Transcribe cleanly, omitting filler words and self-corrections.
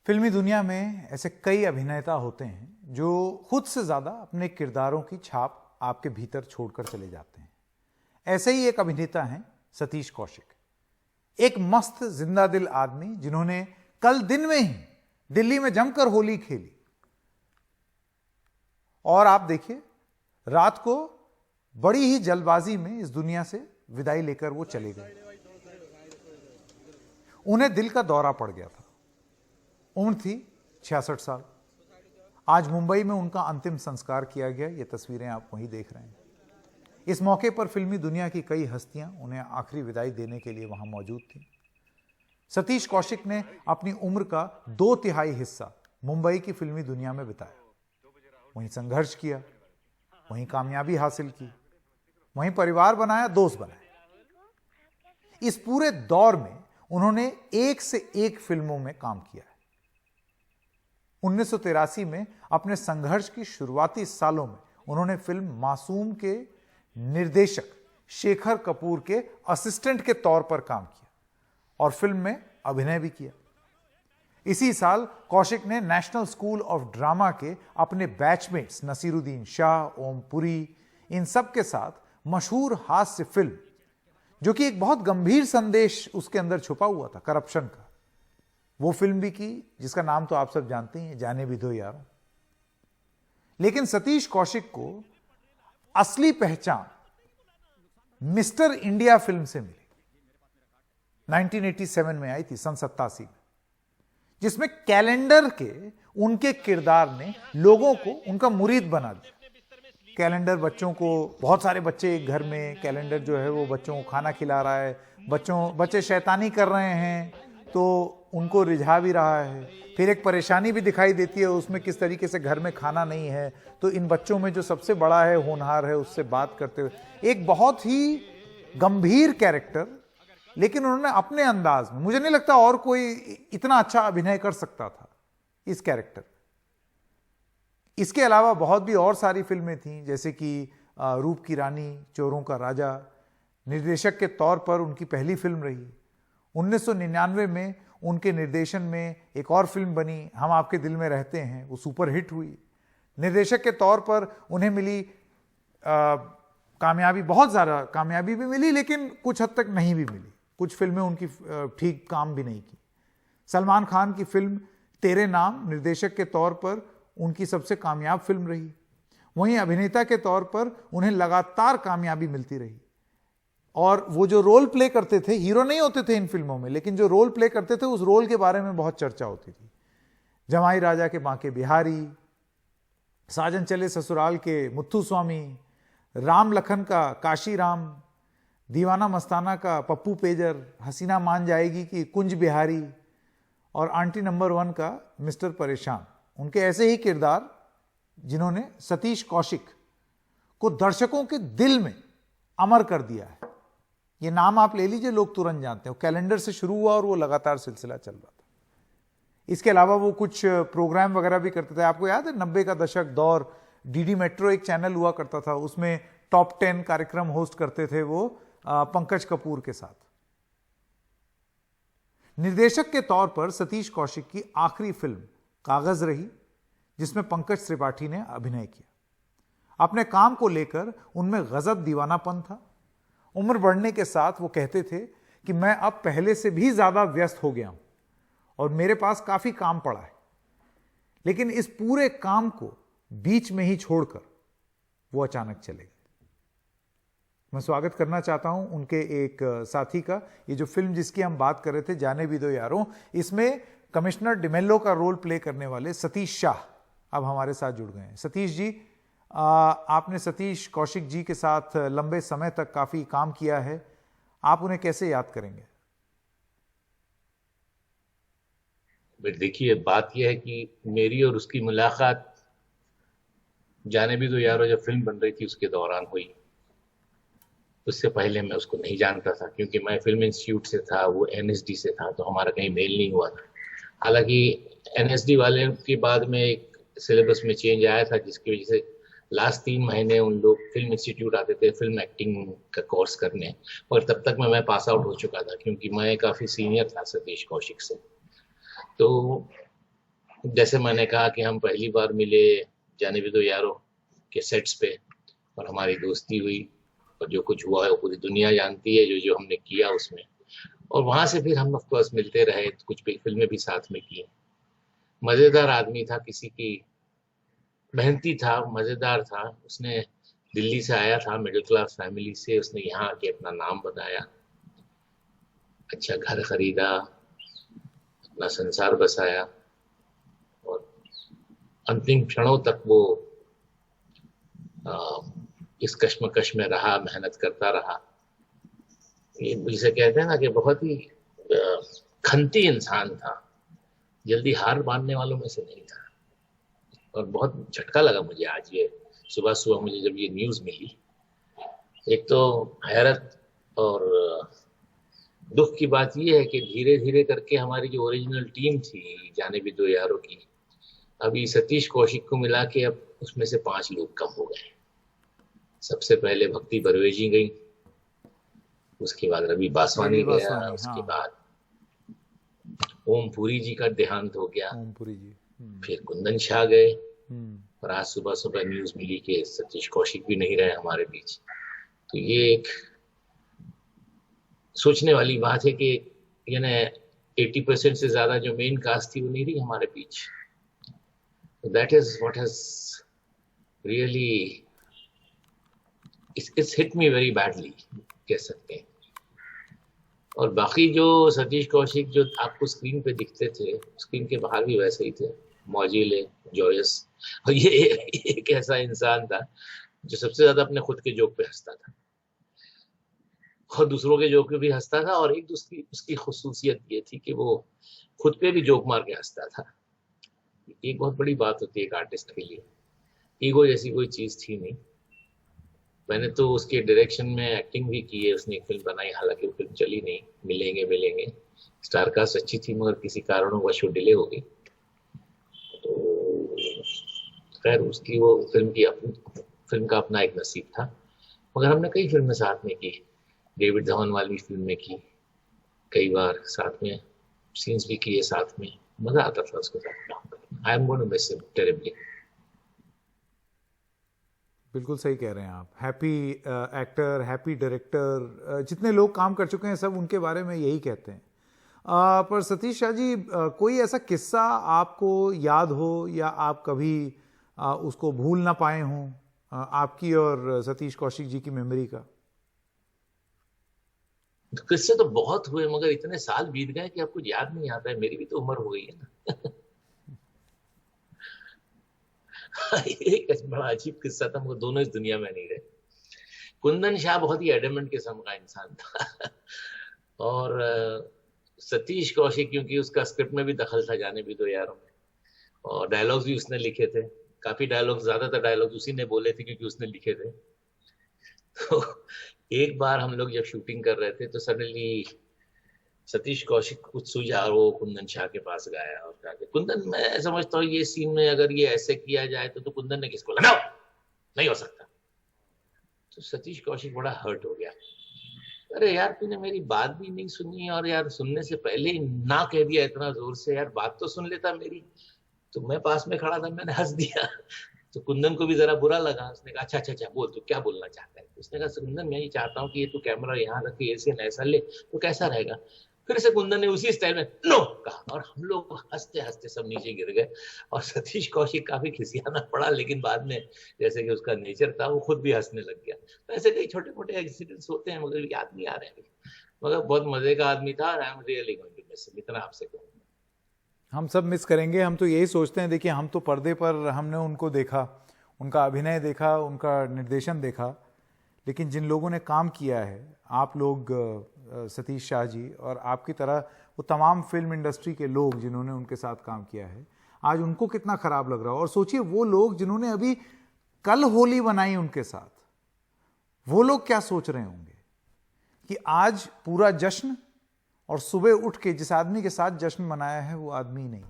फिल्मी दुनिया में ऐसे कई अभिनेता होते हैं जो खुद से ज्यादा अपने किरदारों की छाप आपके भीतर छोड़कर चले जाते हैं। ऐसे ही एक अभिनेता हैं सतीश कौशिक, एक मस्त जिंदा दिल आदमी जिन्होंने कल दिन में ही दिल्ली में जमकर होली खेली और आप देखिए रात को बड़ी ही जल्दबाजी में इस दुनिया से विदाई लेकर वो चले गए। उन्हें दिल का दौरा पड़ गया था। उम्र थी 66 साल। आज मुंबई में उनका अंतिम संस्कार किया गया। ये तस्वीरें आप वहीं देख रहे हैं। इस मौके पर फिल्मी दुनिया की कई हस्तियां उन्हें आखिरी विदाई देने के लिए वहां मौजूद थीं। सतीश कौशिक ने अपनी उम्र का 2/3 हिस्सा मुंबई की फिल्मी दुनिया में बिताया। वहीं संघर्ष किया, वहीं कामयाबी हासिल की, वहीं परिवार बनाया, दोस्त बनाए। इस पूरे दौर में उन्होंने एक से एक फिल्मों में काम किया है। 1983 में अपने संघर्ष की शुरुआती सालों में उन्होंने फिल्म मासूम के निर्देशक शेखर कपूर के असिस्टेंट के तौर पर काम किया और फिल्म में अभिनय भी किया। इसी साल कौशिक ने नेशनल स्कूल ऑफ ड्रामा के अपने बैचमेट्स नसीरुद्दीन शाह, ओम पुरी, इन सब के साथ मशहूर हास्य फिल्म, जो कि एक बहुत गंभीर संदेश उसके अंदर छुपा हुआ था, करप्शन का, वो फिल्म भी की, जिसका नाम तो आप सब जानते हैं, जाने भी दो यारों। लेकिन सतीश कौशिक को असली पहचान मिस्टर इंडिया फिल्म से मिली। 1987 में आई थी, सन 87 में, जिसमें कैलेंडर के उनके किरदार ने लोगों को उनका मुरीद बना दिया। कैलेंडर बच्चों को, बहुत सारे बच्चे एक घर में, कैलेंडर जो है वो बच्चों को खाना खिला रहा है, बच्चे शैतानी कर रहे हैं तो उनको रिझा भी रहा है। फिर एक परेशानी भी दिखाई देती है उसमें, किस तरीके से घर में खाना नहीं है तो इन बच्चों में जो सबसे बड़ा है, होनहार है, उससे बात करते हुए एक बहुत ही गंभीर कैरेक्टर, लेकिन उन्होंने अपने अंदाज में, मुझे नहीं लगता और कोई इतना अच्छा अभिनय कर सकता था इस कैरेक्टर। इसके अलावा बहुत भी और सारी फिल्में थीं, जैसे कि रूप की रानी, चोरों का राजा। निर्देशक के तौर पर उनकी पहली फिल्म रही। 1999 में उनके निर्देशन में एक और फिल्म बनी, हम आपके दिल में रहते हैं, वो सुपर हिट हुई। निर्देशक के तौर पर उन्हें मिली कामयाबी, बहुत ज़्यादा कामयाबी भी मिली, लेकिन कुछ हद तक नहीं भी मिली। कुछ फिल्में उनकी ठीक काम भी नहीं की। सलमान खान की फिल्म तेरे नाम निर्देशक के तौर पर उनकी सबसे कामयाब फिल्म रही। वहीं अभिनेता के तौर पर उन्हें लगातार कामयाबी मिलती रही और वो जो रोल प्ले करते थे, हीरो नहीं होते थे इन फिल्मों में, लेकिन जो रोल प्ले करते थे उस रोल के बारे में बहुत चर्चा होती थी। जमाई राजा के बांके बिहारी, साजन चले ससुराल के मुत्थु स्वामी, राम लखन का काशी राम, दीवाना मस्ताना का पप्पू पेजर, हसीना मान जाएगी की कुंज बिहारी और आंटी नंबर 1 का मिस्टर परेशान। उनके ऐसे ही किरदार जिन्होंने सतीश कौशिक को दर्शकों के दिल में अमर कर दिया है। ये नाम आप ले लीजिए, लोग तुरंत जानते हैं। कैलेंडर से शुरू हुआ और वो लगातार सिलसिला चल रहा था। इसके अलावा वो कुछ प्रोग्राम वगैरह भी करते थे। आपको याद है 90 का दशक दौर, डीडी मेट्रो एक चैनल हुआ करता था, उसमें टॉप 10 कार्यक्रम होस्ट करते थे वो पंकज कपूर के साथ। निर्देशक के तौर पर सतीश कौशिक की आखिरी फिल्म कागज रही, जिसमें पंकज त्रिपाठी ने अभिनय किया। अपने काम को लेकर उनमें गजब दीवानापन था। उम्र बढ़ने के साथ वो कहते थे कि मैं अब पहले से भी ज्यादा व्यस्त हो गया हूं और मेरे पास काफी काम पड़ा है। लेकिन इस पूरे काम को बीच में ही छोड़कर वो अचानक चले गए। मैं स्वागत करना चाहता हूं उनके एक साथी का। ये जो फिल्म जिसकी हम बात कर रहे थे, जाने भी दो यारों, इसमें कमिश्नर डिमेल्लो का रोल प्ले करने वाले सतीश शाह अब हमारे साथ जुड़ गए हैं। सतीश जी, आपने सतीश कौशिक जी के साथ लंबे समय तक काफी काम किया है, आप उन्हें कैसे याद करेंगे? देखिए, बात यह है कि मेरी और उसकी मुलाकात जाने भी दो यारो जब फिल्म बन रही थी उसके दौरान हुई। उससे पहले मैं उसको नहीं जानता था, क्योंकि मैं फिल्म इंस्टीट्यूट से था, वो एनएसडी से था, तो हमारा कहीं मेल नहीं हुआ था। हालांकि एनएसडी वाले के बाद में एक सिलेबस में चेंज आया था, जिसकी वजह से लास्ट 3 महीने उन लोग फिल्म इंस्टीट्यूट आते थे फिल्म एक्टिंग का कोर्स करने, और तब तक मैं पास आउट हो चुका था, क्योंकि मैं काफ़ी सीनियर था सतीश कौशिक से। तो जैसे मैंने कहा कि हम पहली बार मिले जाने भी दो यारों के सेट्स पे, और हमारी दोस्ती हुई, और जो कुछ हुआ है वो पूरी दुनिया जानती है, जो जो हमने किया उसमें। और वहां से फिर हम ऑफ कोर्स मिलते रहे, कुछ फिल्में भी साथ में की। मजेदार आदमी था, किसी की मेहनती था, मजेदार था। उसने दिल्ली से आया था, मिडिल क्लास फैमिली से, उसने यहाँ आके अपना नाम बनाया, अच्छा घर खरीदा, अपना संसार बसाया, और अंतिम क्षणों तक वो इस कश्मकश में रहा, मेहनत करता रहा। ये जिसे कहते हैं ना कि बहुत ही खंती इंसान था, जल्दी हार मानने वालों में से नहीं था। और बहुत झटका लगा मुझे आज ये सुबह सुबह मुझे जब ये न्यूज़ मिली। एक तो हैरत और दुख की बात ये है कि धीरे धीरे करके हमारी जो ओरिजिनल टीम थी जाने भी दो यारों की, अभी सतीश कौशिक को मिला के अब उसमें से 5 लोग कम हो गए। सबसे पहले भक्ति बर्वेजी गई, उसके बाद रवि बासवानी गया, उसके बाद ओम पुरी जी का देहांत हो गया, ओम पुरी जी, फिर कुंदन शाह गए, और आज सुबह सुबह न्यूज मिली कि सतीश कौशिक भी नहीं रहे हमारे बीच। तो ये एक सोचने वाली बात है कि यानी 80% से ज्यादा जो मेन कास्ट थी वो नहीं रही हमारे बीच। That is what has really it's hit me very badly कह सकते हैं। और बाकी जो सतीश कौशिक जो आपको स्क्रीन पे दिखते थे, स्क्रीन के बाहर भी वैसे ही थे, मौजिले, जॉयस। और ये एक ऐसा इंसान था जो सबसे ज्यादा अपने खुद के जोक पे हंसता था और दूसरों के जोक पे भी हंसता था। और एक उसकी खुसूसियत ये थी कि वो खुद पे भी जोक मार के हंसता था। एक बहुत बड़ी बात होती है एक आर्टिस्ट के लिए, ईगो जैसी कोई चीज थी नहीं। मैंने तो उसके डायरेक्शन में एक्टिंग भी की है, उसने एक फिल्म बनाई, हालांकि वो फिल्म चली नहीं, मिलेंगे मिलेंगे। स्टार कास्ट अच्छी थी मगर किसी कारणवश वो डिले हो गई। तो खैर उसकी वो फिल्म का अपना एक नसीब था। मगर हमने कई फिल्में साथ में की, डेविड धवन वाली फिल्म में की, कई बार साथ में सीन्स भी किए साथ में, मजा आता था उसके साथ। I am going to miss him terribly. बिल्कुल सही कह रहे हैं आप। हैप्पी एक्टर, हैप्पी डायरेक्टर, जितने लोग काम कर चुके हैं सब उनके बारे में यही कहते हैं। पर सतीश शाह जी, कोई ऐसा किस्सा आपको याद हो या आप कभी उसको भूल ना पाए हों, आपकी और सतीश कौशिक जी की मेमोरी का? किस्से तो बहुत हुए मगर इतने साल बीत गए कि आपको याद नहीं आता है। मेरी भी तो उम्र हो गई है ना। एक बड़ा अजीब किस्सा था, मगर दोनों इस दुनिया में नहीं रहे। कुंदन शाह बहुत ही एडमेंट किस्म का इंसान था और सतीश कौशिक, क्योंकि उसका स्क्रिप्ट में भी दखल था जाने भी दो यारों में, और डायलॉग्स भी उसने लिखे थे। काफी डायलॉग्स, ज्यादातर डायलॉग्स उसी ने बोले थे क्योंकि उसने लिखे थे। तो एक बार हम लोग जब शूटिंग कर रहे थे तो सडनली सतीश कौशिक कुछ सूझा और वो कुंदन शाह के पास गया और कहा कि कुंदन, मैं समझता हूँ ये सीन में अगर ये ऐसे किया जाए तो कुंदन ने किसको लगाओ, नहीं हो सकता। तो सतीश कौशिक बड़ा हर्ट हो गया। अरे यार, तूने मेरी बात भी नहीं सुनी और यार सुनने से पहले ही ना कह दिया इतना जोर से, यार बात तो सुन लेता मेरी। तो मैं पास में खड़ा था, मैंने हंस दिया। तो कुंदन को भी जरा बुरा लगा। उसने कहा अच्छा अच्छा अच्छा बोल, तू क्या बोलना चाहता है? उसने कहा कुंदन, मैं ये चाहता हूँ कि ये तू कैमरा यहाँ रख के ऐसे ऐसा ले तो कैसा रहेगा। फिर से कुंदन ने उसी स्टाइल में नो कहा और हम लोग हंसते हंसते सब नीचे गिर गए। और सतीश कौशिक काफी खिसियाना पड़ा, लेकिन बाद में जैसे कि उसका नेचर था वो खुद भी हंसने लग गया। तो ऐसे कई छोटे मोटे एक्सीडेंट्स होते हैं मगर याद नहीं आ रहे हैं। मगर बहुत मजे का आदमी था। I am really going to miss him, इतना आपसे कहूँगा। हम सब मिस करेंगे। हम तो यही सोचते हैं, देखिए हम तो पर्दे पर हमने उनको देखा, उनका अभिनय देखा, उनका निर्देशन देखा, लेकिन जिन लोगों ने काम किया है, आप लोग सतीश शाह जी और आपकी तरह वो तमाम फिल्म इंडस्ट्री के लोग जिन्होंने उनके साथ काम किया है, आज उनको कितना खराब लग रहा हो। और सोचिए वो लोग जिन्होंने अभी कल होली बनाई उनके साथ, वो लोग क्या सोच रहे होंगे कि आज पूरा जश्न और सुबह उठ के जिस आदमी के साथ जश्न मनाया है वो आदमी नहीं।